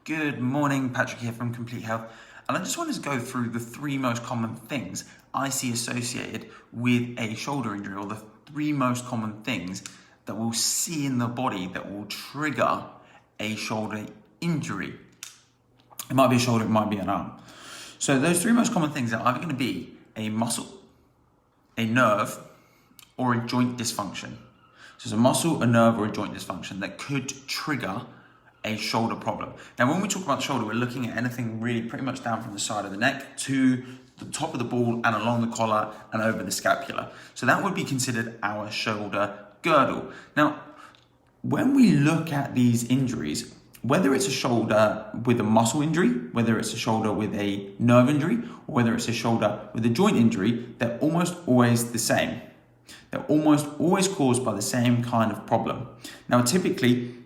Good morning, Patrick here from Complete Health. And I just wanted to go through the three most common things I see associated with a shoulder injury, or the three most common things that we'll see in the body that will trigger a shoulder injury. It might be a shoulder, it might be an arm. So those three most common things are either going to be a muscle, a nerve, or a joint dysfunction. So it's a muscle, a nerve, or a joint dysfunction that could trigger a shoulder problem. Now, when we talk about the shoulder, we're looking at anything really pretty much down from the side of the neck to the top of the ball and along the collar and over the scapula. So that would be considered our shoulder girdle. Now, when we look at these injuries, whether it's a shoulder with a muscle injury, whether it's a shoulder with a nerve injury, or whether it's a shoulder with a joint injury, they're almost always the same. They're almost always caused by the same kind of problem. Now, typically,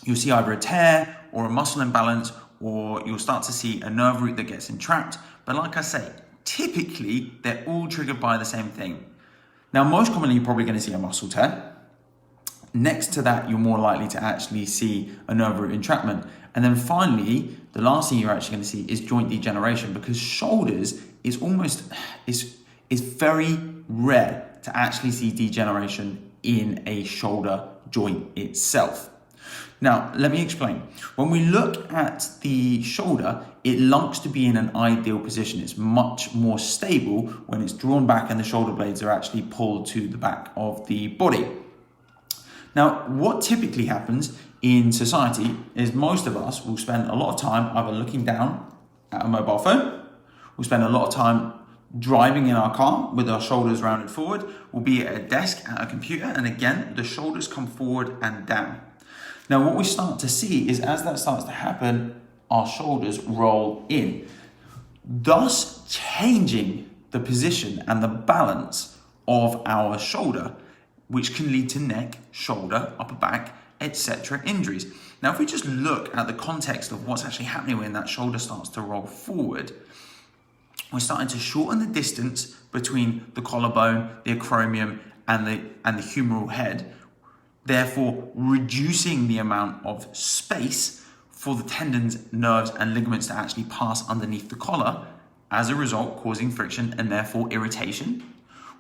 you'll see either a tear or a muscle imbalance, or you'll start to see a nerve root that gets entrapped. But like I say, typically, they're all triggered by the same thing. Now, most commonly, you're probably going to see a muscle tear. Next to that, you're more likely to actually see a nerve root entrapment. And then finally, the last thing you're actually going to see is joint degeneration, because shoulders is very rare to actually see degeneration in a shoulder joint itself. Now, let me explain. When we look at the shoulder, it likes to be in an ideal position. It's much more stable when it's drawn back and the shoulder blades are actually pulled to the back of the body. Now, what typically happens in society is most of us will spend a lot of time either looking down at a mobile phone, we'll spend a lot of time driving in our car with our shoulders rounded forward, we'll be at a desk at a computer, and again, the shoulders come forward and down. Now, what we start to see is as that starts to happen, our shoulders roll in, thus changing the position and the balance of our shoulder, which can lead to neck, shoulder, upper back, etc. injuries. Now, if we just look at the context of what's actually happening when that shoulder starts to roll forward, we're starting to shorten the distance between the collarbone, the acromion, and the humeral head, therefore reducing the amount of space for the tendons, nerves, and ligaments to actually pass underneath the collar, as a result causing friction and therefore irritation.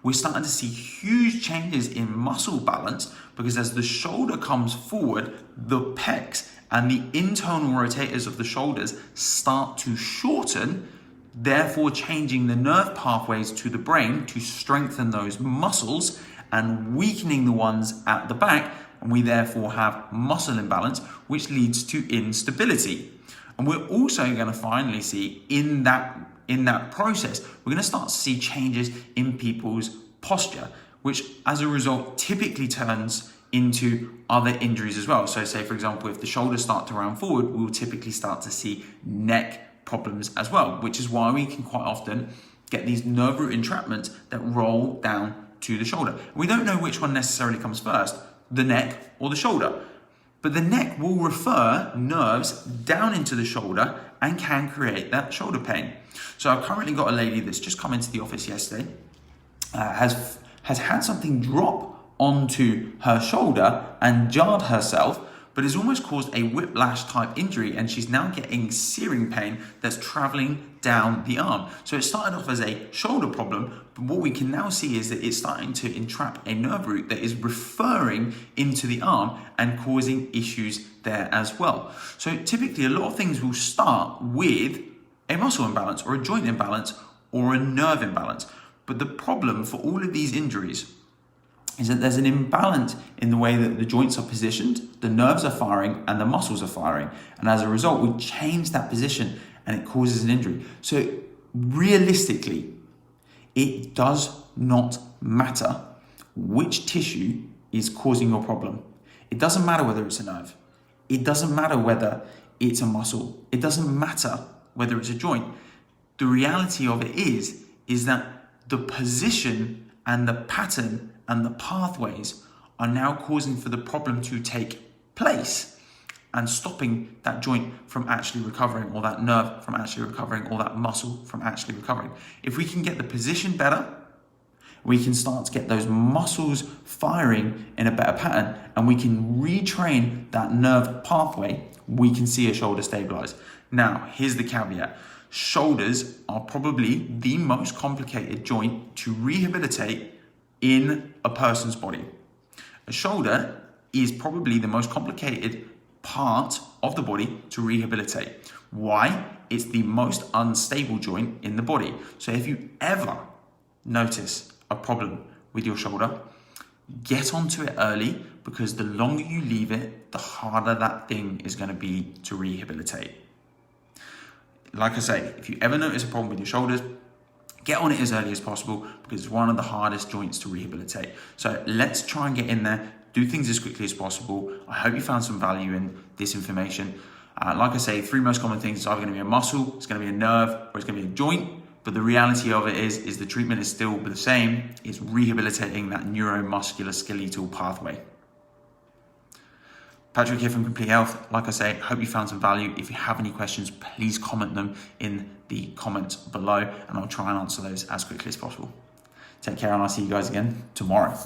We're starting to see huge changes in muscle balance, because as the shoulder comes forward, the pecs and the internal rotators of the shoulders start to shorten, therefore changing the nerve pathways to the brain to strengthen those muscles and weakening the ones at the back, and we therefore have muscle imbalance, which leads to instability. And we're also going to finally see in that process, we're going to start to see changes in people's posture, which as a result typically turns into other injuries as well. So say, for example, if the shoulders start to round forward, we'll typically start to see neck problems as well, which is why we can quite often get these nerve root entrapments that roll down to the shoulder. We don't know which one necessarily comes first, the neck or the shoulder, but the neck will refer nerves down into the shoulder and can create that shoulder pain. So I've currently got a lady that's just come into the office yesterday, has had something drop onto her shoulder and jarred herself, but has almost caused a whiplash type injury, and she's now getting searing pain that's traveling down the arm. So it started off as a shoulder problem, but what we can now see is that it's starting to entrap a nerve root that is referring into the arm and causing issues there as well. So typically a lot of things will start with a muscle imbalance or a joint imbalance or a nerve imbalance. But the problem for all of these injuries is that there's an imbalance in the way that the joints are positioned, the nerves are firing, and the muscles are firing. And as a result, we change that position and it causes an injury. So realistically, it does not matter which tissue is causing your problem. It doesn't matter whether it's a nerve. It doesn't matter whether it's a muscle. It doesn't matter whether it's a joint. The reality of it is that the position and the pattern and the pathways are now causing for the problem to take place and stopping that joint from actually recovering, or that nerve from actually recovering, or that muscle from actually recovering. If we can get the position better we can start to get those muscles firing in a better pattern, and we can retrain that nerve pathway. We can see a shoulder stabilize. Now, here's the caveat. Shoulders are probably the most complicated joint to rehabilitate in a person's body. A shoulder is probably the most complicated part of the body to rehabilitate. Why? It's the most unstable joint in the body. So if you ever notice a problem with your shoulder, get onto it early, because the longer you leave it, the harder that thing is going to be to rehabilitate. Like I say, if you ever notice a problem with your shoulders, get on it as early as possible, because it's one of the hardest joints to rehabilitate. So let's try and get in there, do things as quickly as possible. I hope you found some value in this information. Like I say, 3 most common things: it's either going to be a muscle, it's going to be a nerve, or it's going to be a joint. But the reality of it is the treatment is still the same. It's rehabilitating that neuromuscular skeletal pathway. Patrick here from Complete Health. Like I say, hope you found some value. If you have any questions, please comment them in the comments below, and I'll try and answer those as quickly as possible. Take care, and I'll see you guys again tomorrow.